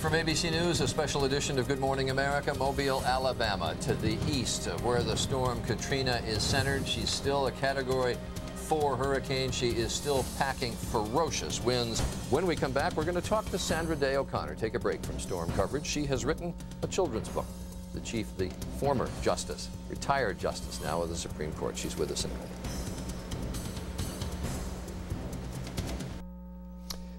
from ABC News, a special edition of Good Morning America. Mobile, Alabama, to the east of where the storm Katrina is centered. She's still a Category 4 hurricane. She is still packing ferocious winds. When we come back, we're going to talk to Sandra Day O'Connor. Take a break from storm coverage. She has written a children's book. The former justice, retired justice now of the Supreme Court. She's with us in a minute.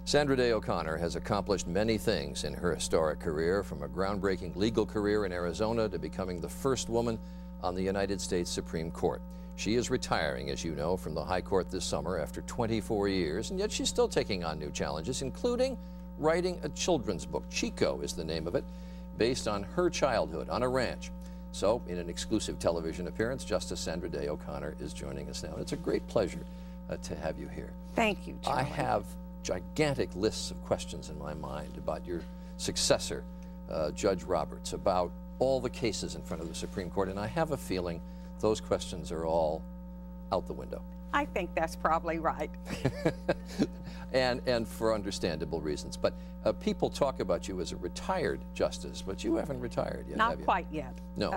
Sandra Day O'Connor has accomplished many things in her historic career, from a groundbreaking legal career in Arizona to becoming the first woman on the United States Supreme Court. She is retiring, as you know, from the High Court this summer after 24 years, and yet she's still taking on new challenges, including writing a children's book. Chico is the name of it, based on her childhood on a ranch. So, in an exclusive television appearance, Justice Sandra Day O'Connor is joining us now. And it's a great pleasure to have you here. Thank you, Charlie. I have gigantic lists of questions in my mind about your successor, Judge Roberts, about all the cases in front of the Supreme Court, and I have a feeling those questions are all out the window. I think that's probably right. and for understandable reasons. But people talk about you as a retired justice, but you haven't retired yet, have you? Not quite yet. No.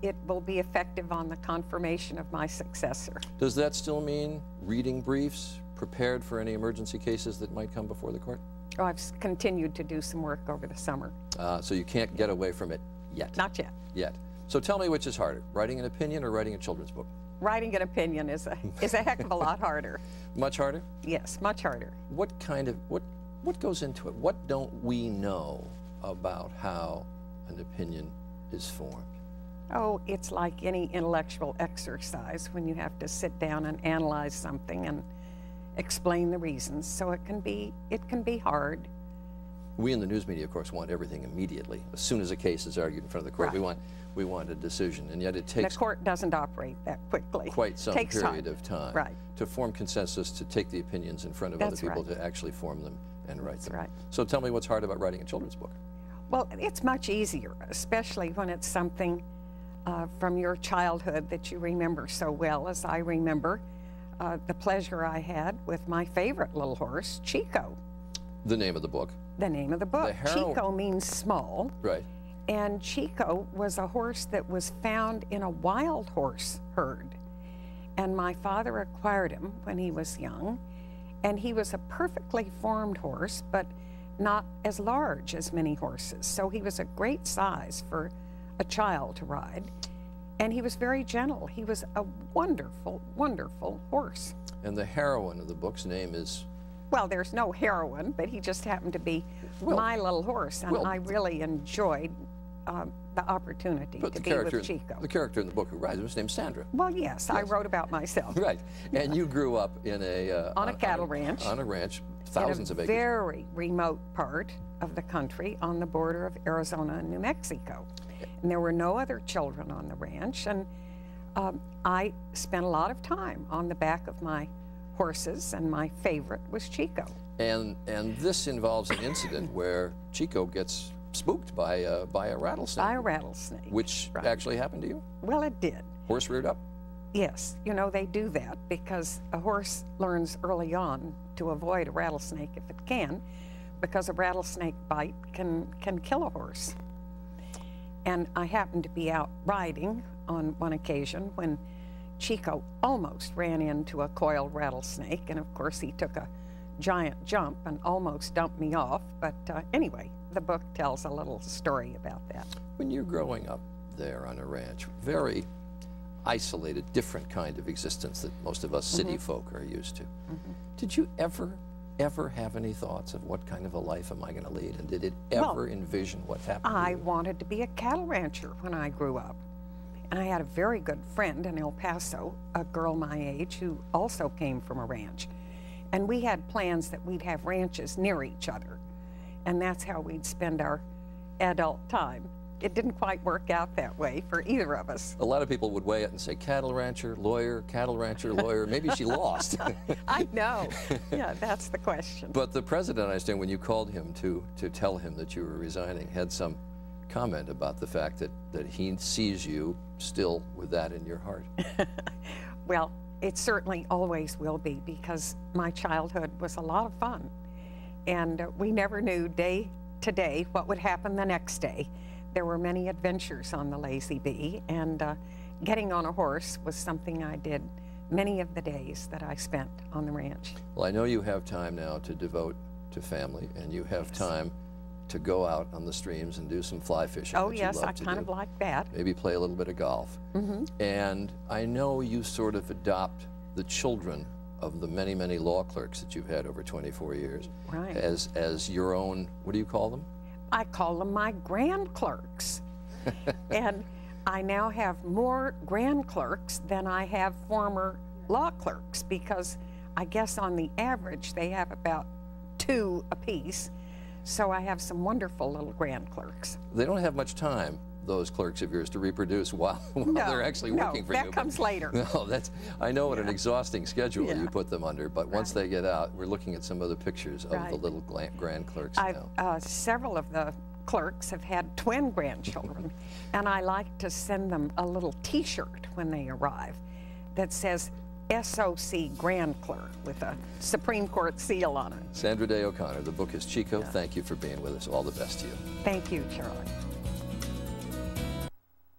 It will be effective on the confirmation of my successor. Does that still mean reading briefs, prepared for any emergency cases that might come before the court? Oh, I've continued to do some work over the summer. So you can't get away from it yet? Not yet. Yet. So tell me, which is harder, writing an opinion or writing a children's book? Writing an opinion is a heck of a lot harder. Much harder? Yes, much harder. What goes into it? What don't we know about how an opinion is formed? Oh, it's like any intellectual exercise when you have to sit down and analyze something and explain the reasons. So it can be hard. We in the news media, of course, want everything immediately. As soon as a case is argued in front of the court, right. we want a decision, and yet it takes the court doesn't operate that quickly. Quite some period of time right. to form consensus, to take the opinions in front of other people, to actually form them and write them. Right. So tell me what's hard about writing a children's book. Well, it's much easier, especially when it's something from your childhood that you remember so well, as I remember the pleasure I had with my favorite little horse, Chico. The name of the book? The name of the book. Chico means small. Right. And Chico was a horse that was found in a wild horse herd. And my father acquired him when he was young. And he was a perfectly formed horse, but not as large as many horses. So he was a great size for a child to ride. And he was very gentle. He was a wonderful, wonderful horse. And the heroine of the book's name is? Well, there's no heroine, but he just happened to be my little horse. And I really enjoyed the opportunity to be with Chico. The character in the book who rides was named Sandra. Well, yes, I wrote about myself. Right. And you grew up in on a cattle ranch. On a ranch, thousands of acres. In a very remote part of the country on the border of Arizona and New Mexico. And there were no other children on the ranch. And I spent a lot of time on the back of my horses, and my favorite was Chico. And this involves an incident where Chico gets spooked by a rattlesnake. By a rattlesnake. Which actually happened to you? Well, it did. Horse reared up? Yes. You know, they do that because a horse learns early on to avoid a rattlesnake if it can, because a rattlesnake bite can kill a horse. And I happened to be out riding on one occasion when Chico almost ran into a coiled rattlesnake, and of course he took a giant jump and almost dumped me off. But anyway, the book tells a little story about that. When you're growing up there on a ranch, very isolated, different kind of existence that most of us city folk are used to. Did you ever have any thoughts of what kind of a life am I going to lead? And did it ever envision what happened to you? I wanted to be a cattle rancher when I grew up. And I had a very good friend in El Paso, a girl my age, who also came from a ranch. And we had plans that we'd have ranches near each other. And that's how we'd spend our adult time. It didn't quite work out that way for either of us. A lot of people would weigh it and say, cattle rancher, lawyer, maybe she lost. I know. Yeah, that's the question. But the president, I understand, when you called him to tell him that you were resigning, had some comment about the fact that he sees you still with that in your heart. Well, it certainly always will be, because my childhood was a lot of fun. And we never knew day today, what would happen the next day. There were many adventures on the Lazy Bee, and getting on a horse was something I did many of the days that I spent on the ranch. Well, I know you have time now to devote to family, and you have time to go out on the streams and do some fly fishing. Oh yes, I kind of like that. Maybe play a little bit of golf. And I know you sort of adopt the children of the many, many law clerks that you've had over 24 years Right. as your own, what do you call them? I call them my grand clerks. And I now have more grand clerks than I have former law clerks, because I guess on the average they have about 2 apiece. So I have some wonderful little grand clerks. They don't have much time, those clerks of yours, to reproduce while they're actually working for you. No, that comes later. No, I know what an exhausting schedule you put them under, but once they get out, we're looking at some of the pictures of the little grand clerks now. Several of the clerks have had twin grandchildren, and I like to send them a little T-shirt when they arrive that says SOC Grand Clerk with a Supreme Court seal on it. Sandra Day O'Connor, the book is Chico. Thank you for being with us. All the best to you. Thank you, Charlie.